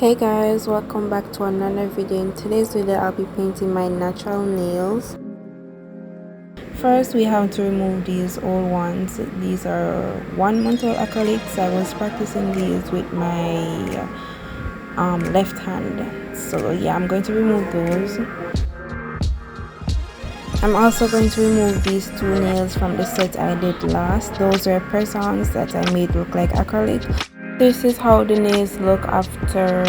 Hey guys, welcome back to another video. In today's video I'll be painting my natural nails. First we have to remove these old ones. These are 1 month old acrylics. I was practicing these with my left hand, so yeah, I'm going to remove those. I'm also going to remove these 2 nails from the set I did last. Those are press-ons that I made look like acrylic. This is how the nails look after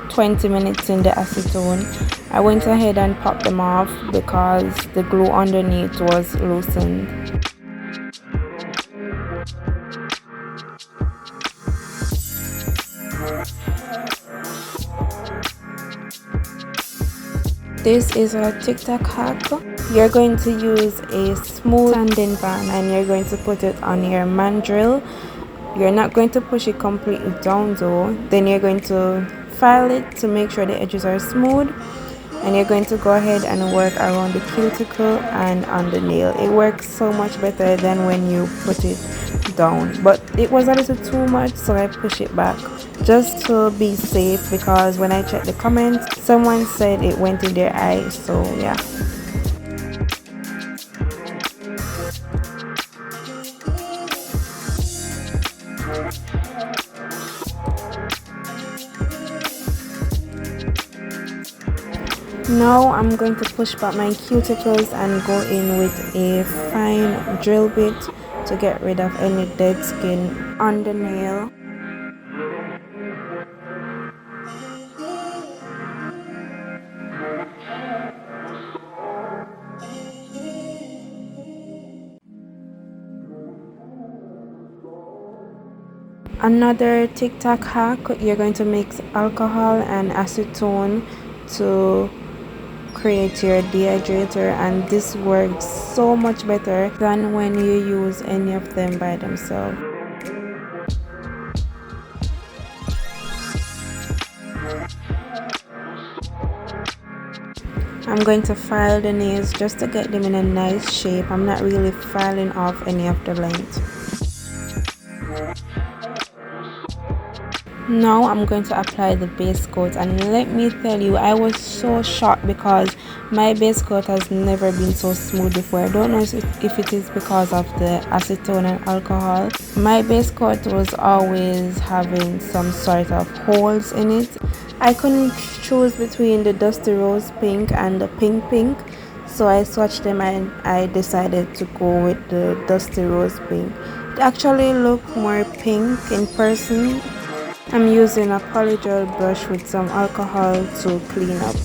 20 minutes in the acetone. I went ahead and popped them off because the glue underneath was loosened. This is a tic-tac hack. You're going to use a smooth sanding pan and you're going to put it on your mandrel. You're not going to push it completely down though. Then you're going to file it to make sure the edges are smooth, and you're going to go ahead and work around the cuticle and on the nail. It works so much better than when you put it down, but it was a little too much, so I push it back just to be safe, because when I checked the comments someone said it went in their eye, so yeah. Now I'm going to push back my cuticles and go in with a fine drill bit to get rid of any dead skin on the nail. Another tic-tac hack, you're going to mix alcohol and acetone to create your dehydrator, and this works so much better than when you use any of them by themselves. I'm going to file the nails just to get them in a nice shape. I'm not really filing off any of the length. Now I'm going to apply the base coat, and let me tell you, I was so shocked because my base coat has never been so smooth before. I don't know if it is because of the acetone and alcohol. My base coat was always having some sort of holes in it. I couldn't choose between the dusty rose pink and the pink pink, so I swatched them and I decided to go with the dusty rose pink. It actually looked more pink in person. I'm using a polygel brush with some alcohol to clean up.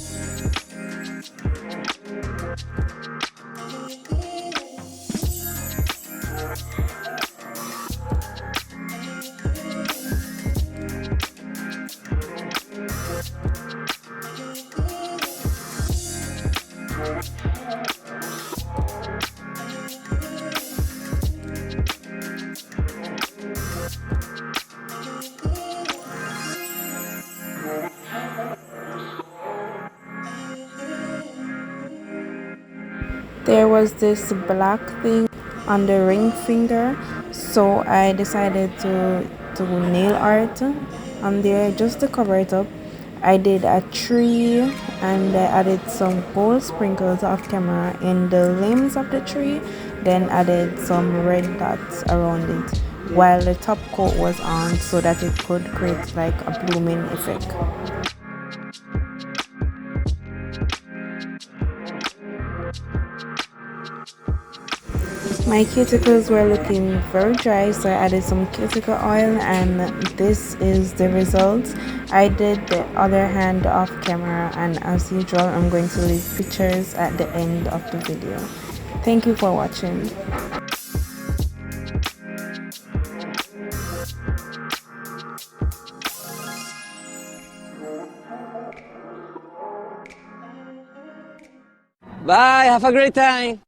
There was this black thing on the ring finger, so I decided to do nail art on there just to cover it up. I did a tree and I added some gold sprinkles off camera in the limbs of the tree, then added some red dots around it while the top coat was on so that it could create like a blooming effect. My cuticles were looking very dry, so I added some cuticle oil, and this is the result. I did the other hand off camera, and as usual I'm going to leave pictures at the end of the video. Thank you for watching. Bye, have a great time.